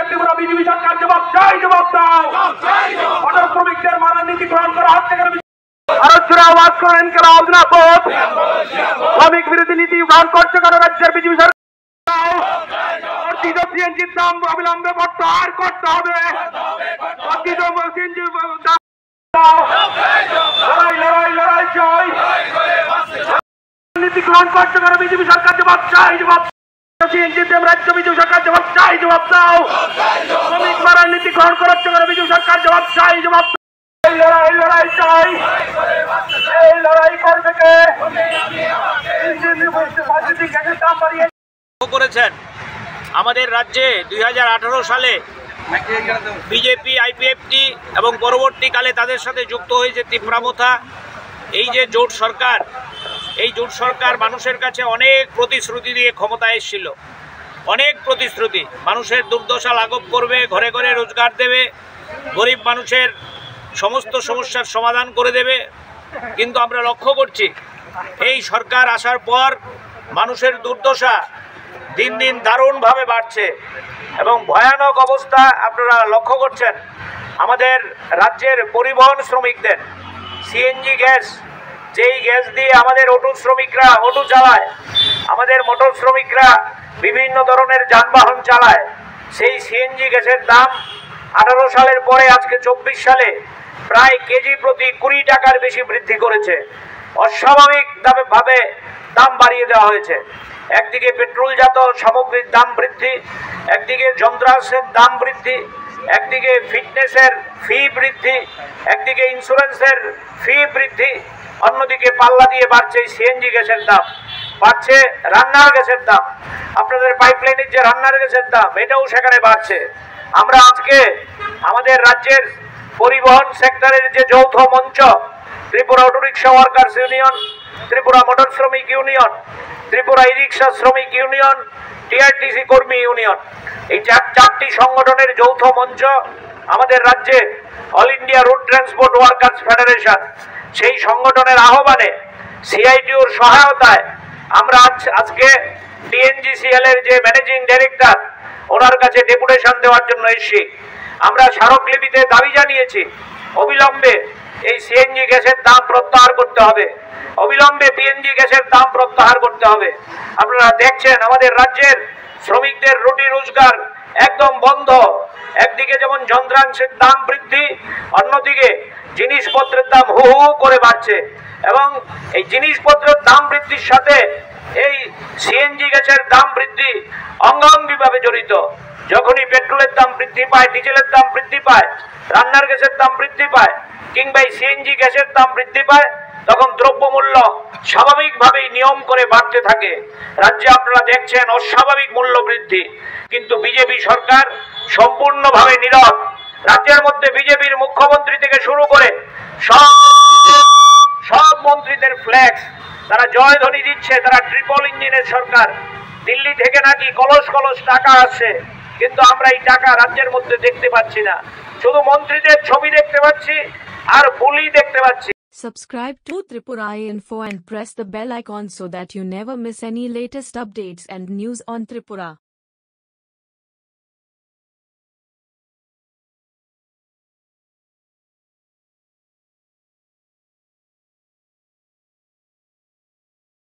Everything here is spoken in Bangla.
ত্রিপুরা বিজেপি সরকার জবাব চাই, জবাব দাও। অটো শ্রমিকদের মানব নীতি গ্রহণ করা হচ্ছে ভারত আওয়াজ করেন ইনকিলাব জিন্দাবাদ। শ্রমিক বিরোধী নীতি গ্রহণ করছে কেন রাজ্যের বিজেপি সরকার? সিএনজির দাম অবিলম্বে প্রত্যাহার করতে হবে। লড়াই চাই। নীতি গ্রহণ করছে কেন বিজেপি সরকার জবাব চাই, জবাব। রাজ্য বিজেপি সরকার জবাব চাই, জবাব দাও। শ্রমিক মারার নীতি গ্রহণ করাচ্ছে কেন বিজেপি সরকার জবাব চাই, জবাব। লড়াই চাই। এই লড়াই করবে কে? করেছেন আমাদের রাজ্যে 2018 সালে বিজেপি, আইপিএফটি এবং পরবর্তীকালে তাদের সাথে যুক্ত হয়েছে ত্রিপুরা। এই যে জোট সরকার, এই জোট সরকার মানুষের কাছে অনেক প্রতিশ্রুতি দিয়ে ক্ষমতায় এসেছিল। অনেক প্রতিশ্রুতি, মানুষের দুর্দশা লাঘব করবে, ঘরে ঘরে রোজগার দেবে, গরিব মানুষের সমস্ত সমস্যার সমাধান করে দেবে। কিন্তু আমরা লক্ষ্য করছি এই সরকার আসার পর মানুষের দুর্দশা দিন দিন দারুণভাবে বাড়ছে এবং ভয়ানক অবস্থা আপনারা লক্ষ্য করছেন। আমাদের রাজ্যের পরিবহন শ্রমিকদের সিএনজি গ্যাস, যেই গ্যাস দিয়ে আমাদের অটো শ্রমিকরা অটো চালায়, আমাদের মোটর শ্রমিকরা বিভিন্ন ধরনের যানবাহন চালায়, সেই সিএনজি গ্যাসের দাম 18 সালের পরে আজকে 24 সালে প্রায় কেজি প্রতি 20 টাকার বেশি বৃদ্ধি করেছে। অস্বাভাবিক ভাবে দাম বাড়িয়ে দেওয়া হয়েছে। একদিকে পেট্রোলজাত সামগ্রীর দাম বৃদ্ধি, একদিকে যন্ত্রাংশের দাম বৃদ্ধি, একদিকে ফিটনেসের ফি বৃদ্ধি, একদিকে ইন্স্যুরেন্সের ফি বৃদ্ধি, অন্যদিকে পাল্লা দিয়ে বাড়ছে সিএনজি গ্যাসের দাম, বাড়ছে রান্নার গ্যাসের দাম। আপনাদের পাইপলাইনের যে রান্নার গ্যাসের দাম, এটাও সেখানে বাড়ছে। আমরা আজকে আমাদের রাজ্যের পরিবহন সেক্টরের যে যৌথ মঞ্চ, Tripura autorickshaw workers union, Tripura motor শ্রমিক ইউনিয়ন, ত্রিপুরা ই রিক্সা শ্রমিক ইউনিয়ন, টিআরটিসি কর্মী ইউনিয়ন, এই চারটি সংগঠনের যৌথ মঞ্চ আমাদের রাজ্যে all India road transport workers federation, সেই সংগঠনের আহ্বানে সিআইটিউর সহায়তায় আমরা আজকে ডিএনজিসিএল এর যে ম্যানেজিং ডাইরেক্টর, ওনার কাছে ডেপুটেশন দেওয়ার জন্য এসেছি। আমরা স্মারকলিপিতে দাবি জানিয়েছি অবিলম্বে এই সিএনজি গ্যাসের দাম প্রত্যাহার করতে হবে, অবিলম্বে পিএনজি গ্যাসের দাম প্রত্যাহার করতে হবে। আপনারা দেখছেন আমাদের রাজ্যের শ্রমিকদের রুটি রোজগার একদম বন্ধ। একদিকে যেমন যন্ত্রাংশের দাম বৃদ্ধি, অন্যদিকে জিনিসপত্রের দাম হু হু করে বাড়ছে এবং এই জিনিসপত্রের দাম বৃদ্ধির সাথে এই সিএনজি গ্যাসের দাম বৃদ্ধি অঙ্গাঙ্গিভাবে জড়িত। যখনই পেট্রোলের দাম বৃদ্ধি পায়, ডিজেলের দাম বৃদ্ধি পায়, রান্নার গ্যাসের দাম বৃদ্ধি পায় কিংবা সিএনজি গ্যাসের দাম বৃদ্ধি পায়, তখন দ্রব্যমূল্য স্বাভাবিকভাবেই নিয়ম করে বাড়তে থাকে। রাজ্যে আপনারা দেখছেন অস্বাভাবিক মূল্য বৃদ্ধি, কিন্তু বিজেপি সরকার সম্পূর্ণভাবে নীরব। রাজ্যের মধ্যে বিজেপির মুখ্যমন্ত্রী থেকে শুরু করে সব মন্ত্রীদের ফ্ল্যাক্স, তারা জয়ধ্বনি দিচ্ছে, তারা ট্রিপল ইঞ্জিনের সরকার। দিল্লি থেকে নাকি কলস কলস টাকা আসছে, কিন্তু আমরা এই টাকা রাজ্যের মধ্যে দেখতে পাচ্ছি না। শুধু মন্ত্রীদের ছবি দেখতে পাচ্ছি আর বুলি দেখতে পাচ্ছি। Subscribe to Tripura Info and press the bell icon so that you never miss any latest updates and news on Tripura.